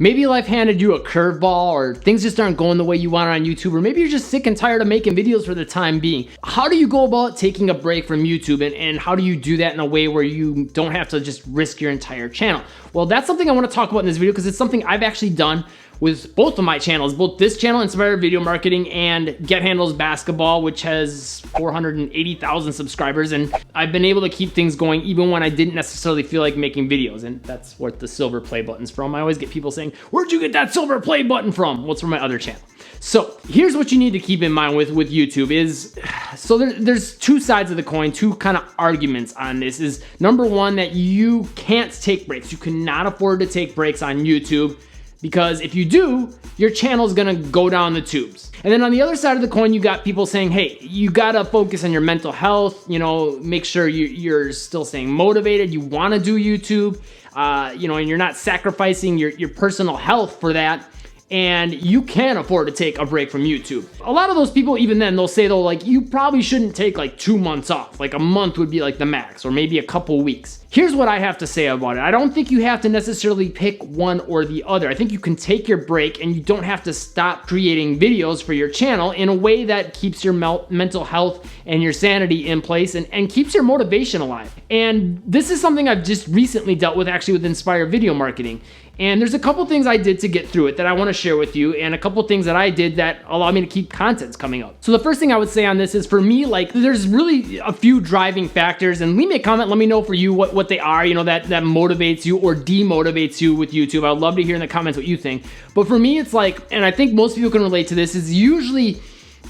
Maybe life handed you a curveball, or things just aren't going the way you want on YouTube, or maybe you're just sick and tired of making videos for the time being. How do you go about taking a break from YouTube, and how do you do that in a way where you don't have to just risk your entire channel? Well, that's something I want to talk about in this video because it's something I've actually done with both of my channels, both this channel, Inspired Video Marketing, and Get Handles Basketball, which has 480,000 subscribers, and I've been able to keep things going even when I didn't necessarily feel like making videos, and that's what the silver play button's from. I always get people saying, where'd you get that silver play button from? Well, it's from my other channel. So here's what you need to keep in mind with YouTube is, so there's two sides of the coin, two kind of arguments on this. Is number one, that you can't take breaks. You cannot afford to take breaks on YouTube, because if you do, your channel's gonna go down the tubes. And then on the other side of the coin, you got people saying, hey, you gotta focus on your mental health, make sure you're still staying motivated, you wanna do YouTube, and you're not sacrificing your personal health for that. And you can afford to take a break from YouTube. A lot of those people, even then, they'll say though, like, you probably shouldn't take like 2 months off. Like a month would be like the max, or maybe a couple weeks. Here's what I have to say about it. I don't think you have to necessarily pick one or the other. I think you can take your break and you don't have to stop creating videos for your channel in a way that keeps your mental health and your sanity in place and keeps your motivation alive. And this is something I've just recently dealt with, actually, with Inspired Video Marketing. And there's a couple things I did to get through it that I want to share with you, and a couple things that I did that allow me to keep contents coming up. So the first thing I would say on this is, for me, like, there's really a few driving factors, and leave me a comment, let me know for you what they are, that motivates you or demotivates you with YouTube. I'd love to hear in the comments what you think. But for me, it's like, and I think most people can relate to this, is usually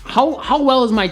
how well is my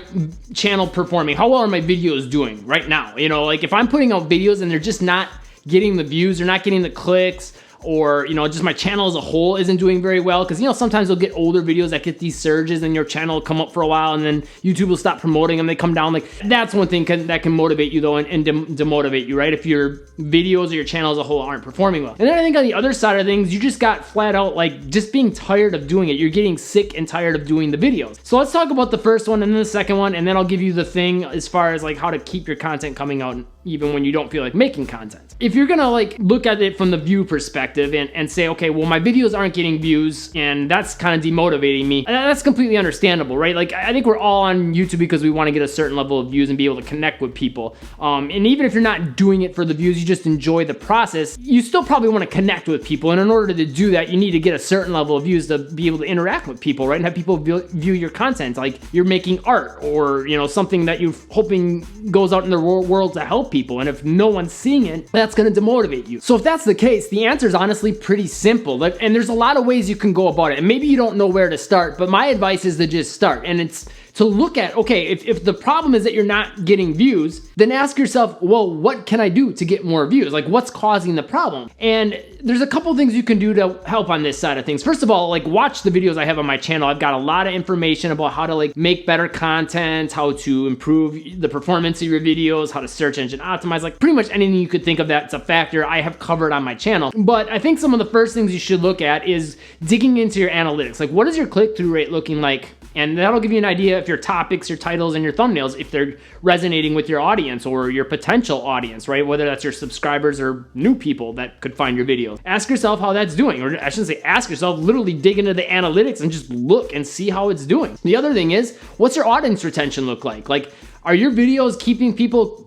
channel performing? How well are my videos doing right now? Like, if I'm putting out videos and they're just not getting the views, they're not getting the clicks, or just my channel as a whole isn't doing very well, because sometimes you'll get older videos that get these surges and your channel will come up for a while and then YouTube will stop promoting them, they come down. Like, that's one thing that can motivate you though, and demotivate you, right? If your videos or your channel as a whole aren't performing well. And then I think on the other side of things, you just got flat out, like, just being tired of doing it. You're getting sick and tired of doing the videos. So let's talk about the first one and then the second one, and then I'll give you the thing as far as like how to keep your content coming out even when you don't feel like making content. If you're gonna like look at it from the view perspective and say, okay, well, my videos aren't getting views and that's kind of demotivating me, that's completely understandable, right? Like, I think we're all on YouTube because we want to get a certain level of views and be able to connect with people. And even if you're not doing it for the views, you just enjoy the process, you still probably want to connect with people. And in order to do that, you need to get a certain level of views to be able to interact with people, right? And have people view your content, like you're making art, or something that you're hoping goes out in the world to help people. And if no one's seeing it, that's going to demotivate you. So if that's the case, the answer is honestly pretty simple. And there's a lot of ways you can go about it. And maybe you don't know where to start, but my advice is to just start. And it's to look at, okay, if the problem is that you're not getting views, then ask yourself, well, what can I do to get more views? Like, what's causing the problem? And there's a couple things you can do to help on this side of things. First of all, like, watch the videos I have on my channel. I've got a lot of information about how to like make better content, how to improve the performance of your videos, how to search engine optimize, like pretty much anything you could think of that's a factor I have covered on my channel. But I think some of the first things you should look at is digging into your analytics. Like, what is your click-through rate looking like? And that'll give you an idea if your topics, your titles, and your thumbnails, if they're resonating with your audience or your potential audience, right? Whether that's your subscribers or new people that could find your videos. Ask yourself how that's doing, or I shouldn't say ask yourself, literally dig into the analytics and just look and see how it's doing. The other thing is, what's your audience retention look like? Like, are your videos keeping people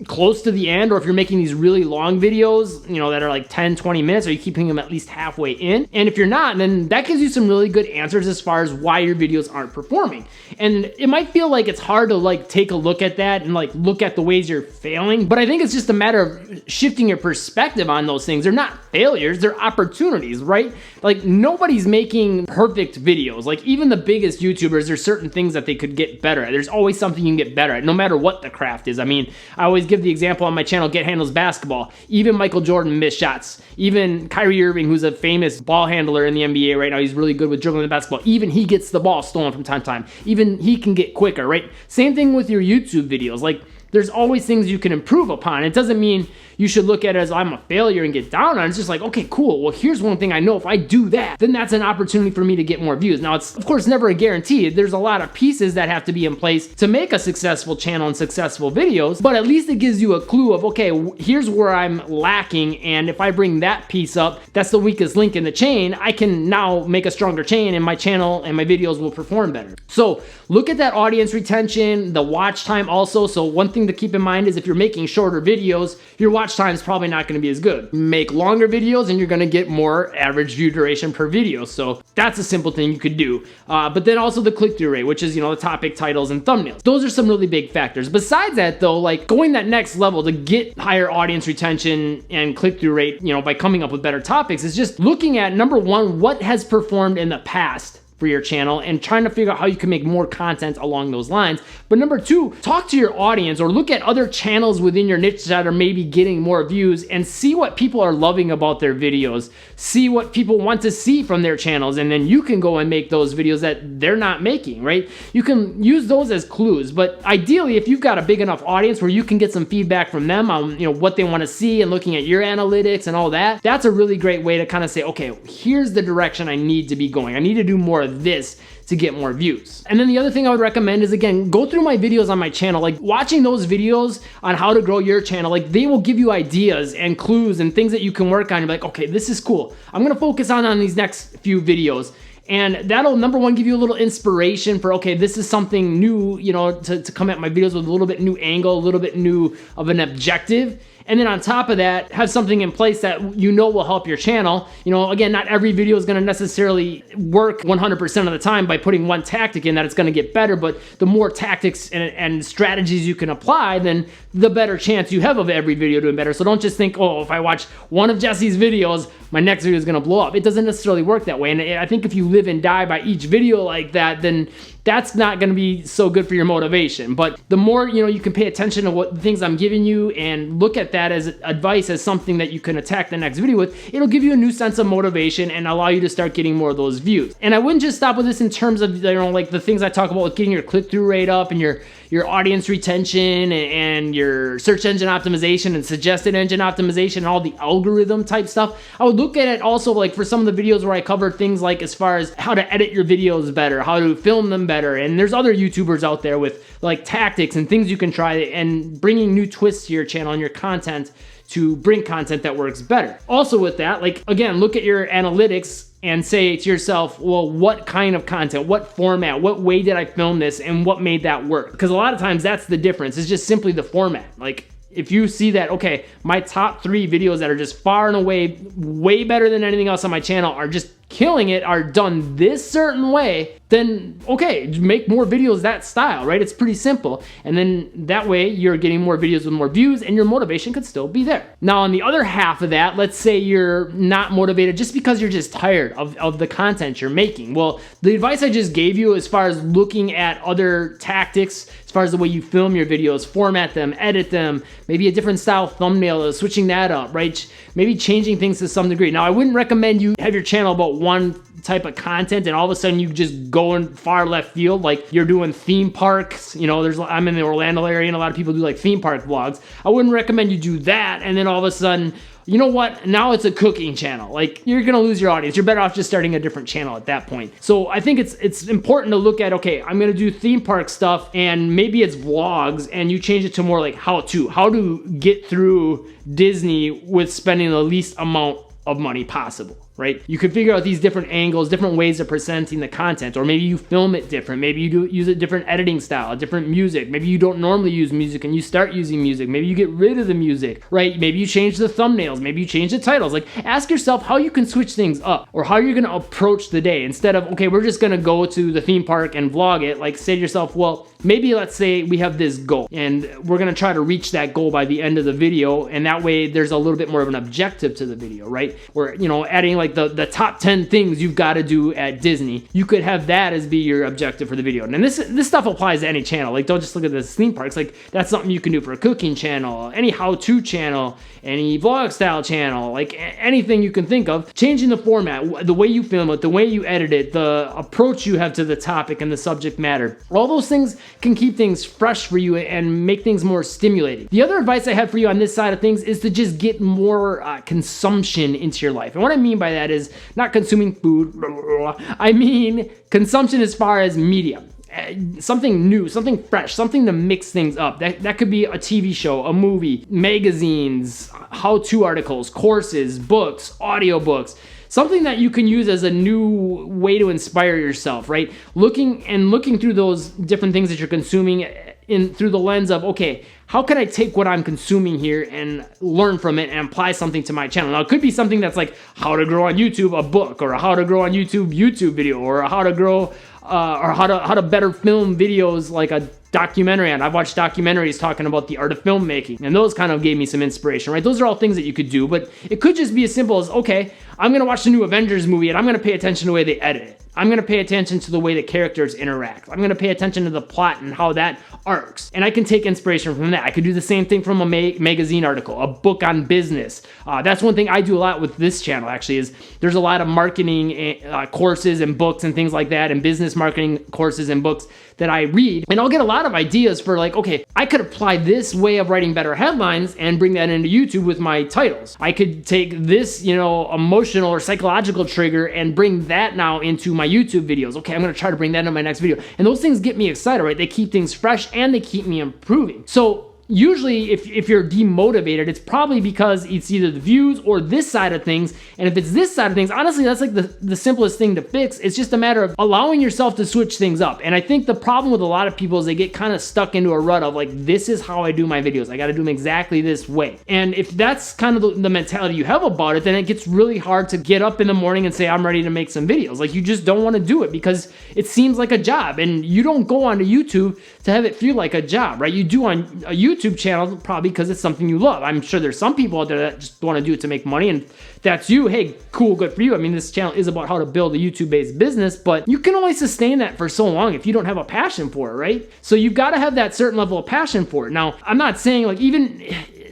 close to the end? Or if you're making these really long videos, that are like 10, 20 minutes, are you keeping them at least halfway in? And if you're not, then that gives you some really good answers as far as why your videos aren't performing. And it might feel like it's hard to like take a look at that and like look at the ways you're failing, but I think it's just a matter of shifting your perspective on those things. They're not failures, they're opportunities, right? Like, nobody's making perfect videos. Like, even the biggest YouTubers, there's certain things that they could get better at. There's always something you can get better at, no matter what the craft is. I mean, I always give the example on my channel, Get Handles Basketball. Even Michael Jordan missed shots. Even Kyrie Irving, who's a famous ball handler in the NBA right now, he's really good with dribbling the basketball. Even he gets the ball stolen from time to time. Even he can get quicker, right? Same thing with your YouTube videos. Like, there's always things you can improve upon. It doesn't mean you should look at it as I'm a failure and get down on it. It's just like, okay, cool. Well, here's one thing I know. If I do that, then that's an opportunity for me to get more views. Now, it's of course never a guarantee. There's a lot of pieces that have to be in place to make a successful channel and successful videos, but at least it gives you a clue of, okay, here's where I'm lacking, and if I bring that piece up, that's the weakest link in the chain, I can now make a stronger chain and my channel and my videos will perform better. So look at that audience retention, the watch time also. So one thing to keep in mind is if you're making shorter videos, your watch time is probably not going to be as good. Make longer videos and you're going to get more average view duration per video. So that's a simple thing you could do. But then also the click-through rate, which is, you know, the topic titles and thumbnails. Those are some really big factors. Besides that though, like going that next level to get higher audience retention and click-through rate, you know, by coming up with better topics, is just looking at, number one, what has performed in the past for your channel and trying to figure out how you can make more content along those lines. But number two, talk to your audience or look at other channels within your niche that are maybe getting more views and see what people are loving about their videos. See what people want to see from their channels, and then you can go and make those videos that they're not making, right? You can use those as clues, but ideally if you've got a big enough audience where you can get some feedback from them on, you know, what they want to see and looking at your analytics and all that, that's a really great way to kind of say, okay, here's the direction I need to be going. I need to do more of this to get more views. And then the other thing I would recommend is, again, go through my videos on my channel. Like watching those videos on how to grow your channel, like they will give you ideas and clues and things that you can work on. You're like, okay, this is cool. I'm gonna focus on these next few videos. And that'll, number one, give you a little inspiration for, okay, this is something new, you know, to come at my videos with a little bit new angle, a little bit new of an objective. And then on top of that, have something in place that you know will help your channel. You know, again, not every video is gonna necessarily work 100% of the time by putting one tactic in that it's gonna get better, but the more tactics and strategies you can apply, then the better chance you have of every video doing better. So don't just think, oh, if I watch one of Jesse's videos, my next video is gonna blow up. It doesn't necessarily work that way. And I think if you live and die by each video like that, then that's not gonna be so good for your motivation. But the more, you know, you can pay attention to what things I'm giving you and look at that as advice, as something that you can attack the next video with, it'll give you a new sense of motivation and allow you to start getting more of those views. And I wouldn't just stop with this in terms of, you know, like the things I talk about with getting your click-through rate up and your audience retention and your search engine optimization and suggested engine optimization and all the algorithm type stuff. I would look at it also like for some of the videos where I cover things like as far as how to edit your videos better, how to film them better. And there's other YouTubers out there with like tactics and things you can try and bringing new twists to your channel and your content to bring content that works better. Also with that, like again, look at your analytics and say to yourself, well, what kind of content, what format, what way did I film this, and what made that work? Because a lot of times that's the difference. It's just simply the format. Like if you see that, okay, my top 3 videos that are just far and away way better than anything else on my channel are just killing it, are done this certain way, then okay, make more videos that style, right? It's pretty simple. And then that way you're getting more videos with more views and your motivation could still be there. Now on the other half of that, let's say you're not motivated just because you're just tired of the content you're making. Well, the advice I just gave you as far as looking at other tactics, as far as the way you film your videos, format them, edit them, maybe a different style thumbnail, switching that up, right? Maybe changing things to some degree. Now I wouldn't recommend you have your channel about one type of content and all of a sudden you just go in far left field, like you're doing theme parks. You know, I'm in the Orlando area and a lot of people do like theme park vlogs. I wouldn't recommend you do that and then all of a sudden, you know what, now it's a cooking channel. Like you're gonna lose your audience. You're better off just starting a different channel at that point. So I think it's important to look at, okay, I'm gonna do theme park stuff and maybe it's vlogs and you change it to more like how to get through Disney with spending the least amount of money possible. Right? You could figure out these different angles, different ways of presenting the content, or maybe you film it different. Maybe you use a different editing style, a different music. Maybe you don't normally use music and you start using music. Maybe you get rid of the music, right? Maybe you change the thumbnails. Maybe you change the titles. Like ask yourself how you can switch things up or how you're going to approach the day instead of, okay, we're just going to go to the theme park and vlog it. Like say to yourself, well, maybe let's say we have this goal and we're going to try to reach that goal by the end of the video. And that way there's a little bit more of an objective to the video, right? Where, you know, adding like the top 10 things you've got to do at Disney, you could have that as be your objective for the video. And this stuff applies to any channel. Like don't just look at the theme parks. Like that's something you can do for a cooking channel, any how-to channel, any vlog style channel, like anything you can think of. Changing the format, the way you film it, the way you edit it, the approach you have to the topic and the subject matter. All those things can keep things fresh for you and make things more stimulating. The other advice I have for you on this side of things is to just get more consumption into your life. And what I mean by that is not consuming food. I mean consumption as far as media. Something new, something fresh, something to mix things up. That could be a TV show, a movie, magazines, how-to articles, courses, books, audiobooks. Something that you can use as a new way to inspire yourself, right? Looking through those different things that you're consuming through the lens of, okay, how can I take what I'm consuming here and learn from it and apply something to my channel? Now, it could be something that's like how to grow on YouTube, a book, or a how to grow on YouTube video, or a how to grow, or how to better film videos like a documentary. And I've watched documentaries talking about the art of filmmaking, and those kind of gave me some inspiration, right? Those are all things that you could do, but it could just be as simple as, okay, I'm gonna watch the new Avengers movie and I'm gonna pay attention to the way they edit it. I'm gonna pay attention to the way the characters interact. I'm gonna pay attention to the plot and how that arcs. And I can take inspiration from that. I could do the same thing from a magazine article, a book on business. That's one thing I do a lot with this channel, actually, is there's a lot of marketing courses and books and things like that, and business marketing courses and books that I read. And I'll get a lot of ideas for like, okay, I could apply this way of writing better headlines and bring that into YouTube with my titles. I could take this, emotional or psychological trigger and bring that now into my YouTube videos. Okay, I'm gonna try to bring that into my next video. And those things get me excited, right? They keep things fresh and they keep me improving. So usually if you're demotivated, it's probably because it's either the views or this side of things. And if it's this side of things, honestly, that's like the simplest thing to fix. It's just a matter of allowing yourself to switch things up. And I think the problem with a lot of people is they get kind of stuck into a rut of like, this is how I do my videos. I got to do them exactly this way. And if that's kind of the mentality you have about it, then it gets really hard to get up in the morning and say, I'm ready to make some videos. Like, you just don't want to do it because it seems like a job, and you don't go onto YouTube to have it feel like a job, right? You do on a YouTube channel probably because it's something you love. I'm sure there's some people out there that just want to do it to make money, and if that's you, hey, cool, good for you. I mean, this channel is about how to build a YouTube-based business, but you can only sustain that for so long if you don't have a passion for it, right? So you've got to have that certain level of passion for it. Now, I'm not saying like even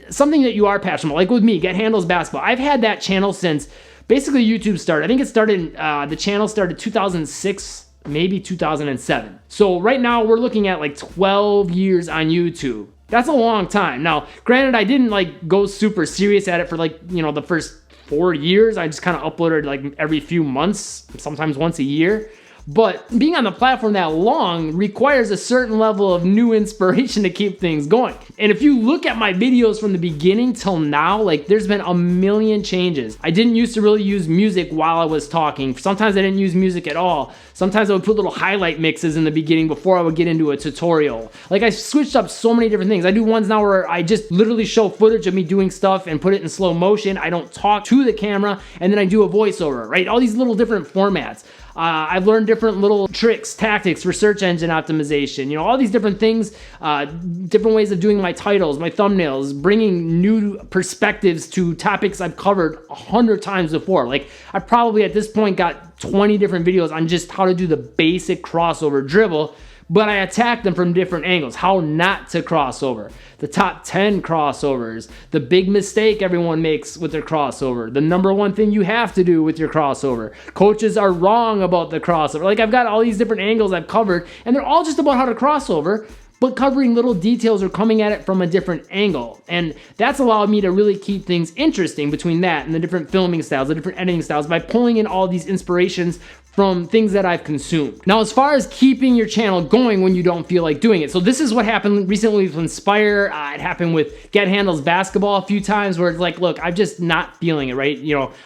something that you are passionate about, like with me, Get Handles Basketball. I've had that channel since basically YouTube started. I think it started, the channel started 2006, maybe 2007. So right now we're looking at like 12 years on YouTube. That's a long time. Now, granted, I didn't like go super serious at it for like, the first 4 years. I just kind of uploaded like every few months, sometimes once a year. But being on the platform that long requires a certain level of new inspiration to keep things going. And if you look at my videos from the beginning till now, like there's been a million changes. I didn't used to really use music while I was talking. Sometimes I didn't use music at all. Sometimes I would put little highlight mixes in the beginning before I would get into a tutorial. Like, I switched up so many different things. I do ones now where I just literally show footage of me doing stuff and put it in slow motion. I don't talk to the camera, and then I do a voiceover, right? All these little different formats. I've learned different little tricks, tactics for search engine optimization, all these different things, different ways of doing my titles, my thumbnails, bringing new perspectives to topics I've covered 100 times before. Like, I probably at this point got 20 different videos on just how to do the basic crossover dribble, but I attack them from different angles. How not to crossover, the top 10 crossovers, the big mistake everyone makes with their crossover, the number one thing you have to do with your crossover. Coaches are wrong about the crossover. Like, I've got all these different angles I've covered, and they're all just about how to crossover, but covering little details or coming at it from a different angle. And that's allowed me to really keep things interesting between that and the different filming styles, the different editing styles, by pulling in all these inspirations from things that I've consumed. Now, as far as keeping your channel going when you don't feel like doing it, so this is what happened recently with Inspire. It happened with Get Handles Basketball a few times, where it's like, look, I'm just not feeling it, right?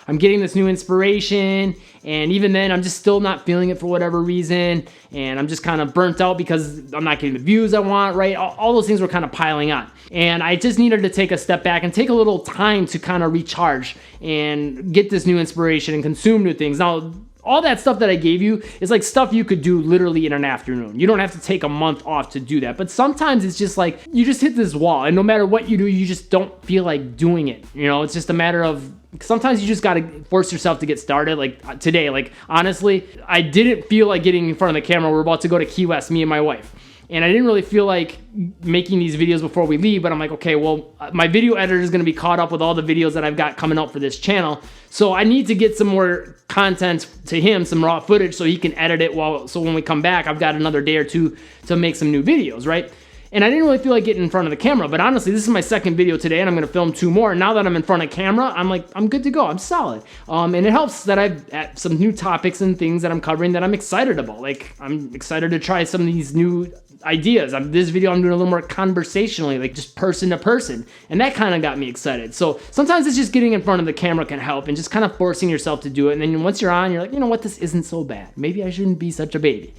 I'm getting this new inspiration, and even then, I'm just still not feeling it for whatever reason, and I'm just kind of burnt out because I'm not getting the views I want, right? All those things were kind of piling on, and I just needed to take a step back and take a little time to kind of recharge and get this new inspiration and consume new things. Now, all that stuff that I gave you is like stuff you could do literally in an afternoon. You don't have to take a month off to do that. But sometimes it's just like, you just hit this wall, and no matter what you do, you just don't feel like doing it. It's just a matter of, sometimes you just got to force yourself to get started. Like today, like honestly, I didn't feel like getting in front of the camera. We're about to go to Key West, me and my wife. and I didn't really feel like making these videos before we leave, but I'm like, okay, well, my video editor is going to be caught up with all the videos that I've got coming out for this channel, so I need to get some more content to him, some raw footage, so he can edit it so when we come back, I've got another day or two to make some new videos, right? And I didn't really feel like getting in front of the camera, but honestly, this is my second video today, and I'm gonna film 2 more. Now that I'm in front of camera, I'm like, I'm good to go, I'm solid. And it helps that I've some new topics and things that I'm covering that I'm excited about. Like, I'm excited to try some of these new ideas. This video I'm doing a little more conversationally, like just person to person, and that kind of got me excited. So sometimes it's just getting in front of the camera can help, and just kind of forcing yourself to do it. And then once you're on, you're like, you know what, this isn't so bad. Maybe I shouldn't be such a baby.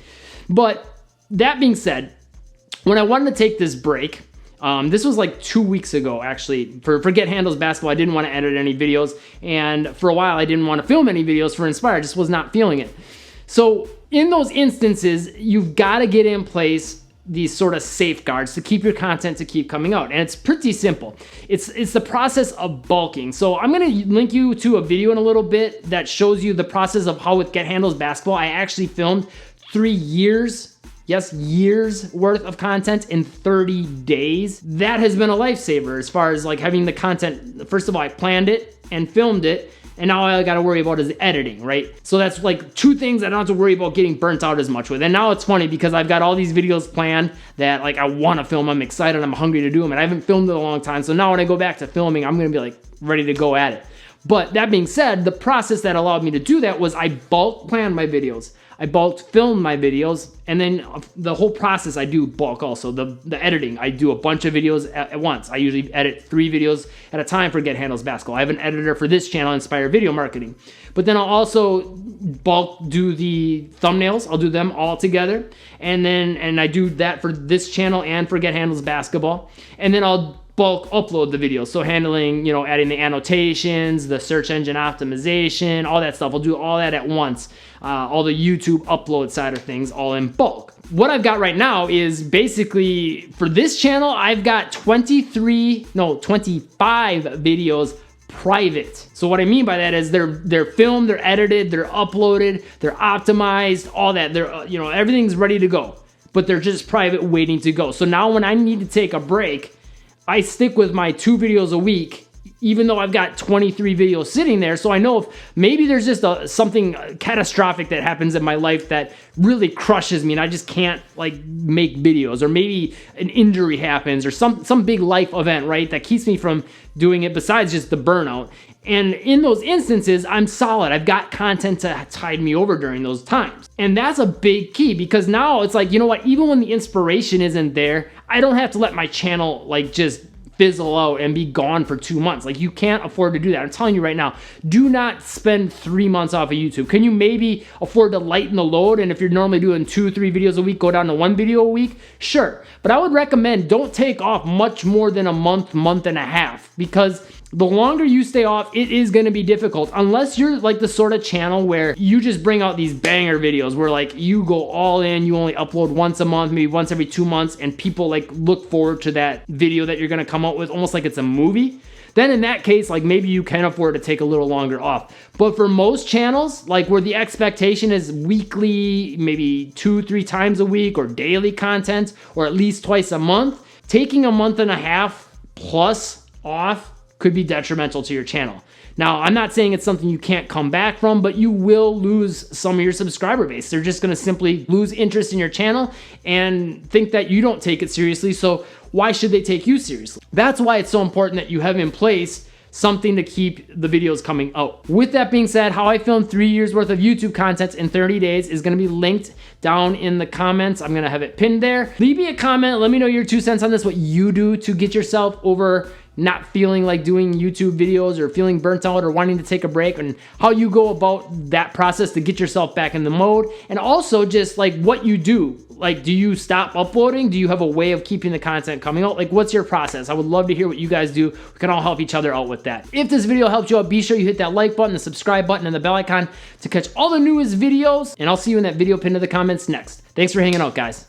But that being said, when I wanted to take this break, this was like 2 weeks ago, actually, for Get Handles Basketball. I didn't want to edit any videos, and for a while I didn't want to film any videos for Inspire. I just was not feeling it. So in those instances, you've got to get in place these sort of safeguards to keep your content to keep coming out, and it's pretty simple. It's the process of bulking. So I'm going to link you to a video in a little bit that shows you the process of how with Get Handles Basketball I actually filmed 3 years. Yes, years worth of content in 30 days. That has been a lifesaver as far as like having the content. First of all, I planned it and filmed it, and now all I gotta worry about is editing, right? So that's like 2 things I don't have to worry about getting burnt out as much with. And now it's funny because I've got all these videos planned that like I wanna film, I'm excited, I'm hungry to do them, and I haven't filmed in a long time. So now when I go back to filming, I'm gonna be like ready to go at it. But that being said, the process that allowed me to do that was I bulk planned my videos. I bulk film my videos, and then the whole process I do bulk also. The editing, I do a bunch of videos at once. I usually edit 3 videos at a time for Get Handles Basketball. I have an editor for this channel, Inspire Video Marketing. But then I'll also bulk do the thumbnails. I'll do them all together. And I do that for this channel and for Get Handles Basketball. And then I'll bulk upload the videos, so handling, you know, adding the annotations, the search engine optimization, all that stuff. I'll do all that at once. All the YouTube upload side of things, all in bulk. What I've got right now is basically, for this channel, I've got 25 videos private. So what I mean by that is they're filmed, they're edited, they're uploaded, they're optimized, all that. They're, you know, everything's ready to go, but they're just private waiting to go. So now when I need to take a break, I stick with my 2 videos a week, even though I've got 23 videos sitting there. So I know if maybe there's just something catastrophic that happens in my life that really crushes me and I just can't like make videos, or maybe an injury happens or some big life event, right, that keeps me from doing it besides just the burnout. And in those instances, I'm solid. I've got content to tide me over during those times. And that's a big key, because now it's like, you know what, even when the inspiration isn't there, I don't have to let my channel like just fizzle out and be gone for 2 months. Like, you can't afford to do that. I'm telling you right now, do not spend 3 months off of YouTube. Can you maybe afford to lighten the load? And if you're normally doing 2 or 3 videos a week, go down to 1 video a week? Sure. But I would recommend don't take off much more than a month, month and a half, because the longer you stay off, it is going to be difficult, unless you're like the sort of channel where you just bring out these banger videos where like you go all in, you only upload once a month, maybe once every 2 months, and people like look forward to that video that you're going to come out with almost like it's a movie. Then in that case, like maybe you can afford to take a little longer off. But for most channels, like where the expectation is weekly, maybe 2-3 times a week, or daily content, or at least twice a month, taking a month and a half plus off could be detrimental to your channel. Now, I'm not saying it's something you can't come back from, but you will lose some of your subscriber base. They're just gonna simply lose interest in your channel and think that you don't take it seriously, so why should they take you seriously? That's why it's so important that you have in place something to keep the videos coming out. With that being said, how I filmed 3 years worth of YouTube content in 30 days is gonna be linked down in the comments. I'm gonna have it pinned there. Leave me a comment, let me know your 2 cents on this, what you do to get yourself over not feeling like doing YouTube videos, or feeling burnt out, or wanting to take a break, and how you go about that process to get yourself back in the mode. And also just like what you do. Like, do you stop uploading? Do you have a way of keeping the content coming out? Like, what's your process? I would love to hear what you guys do. We can all help each other out with that. If this video helped you out, be sure you hit that like button, the subscribe button, and the bell icon to catch all the newest videos. And I'll see you in that video pinned to the comments next. Thanks for hanging out, guys.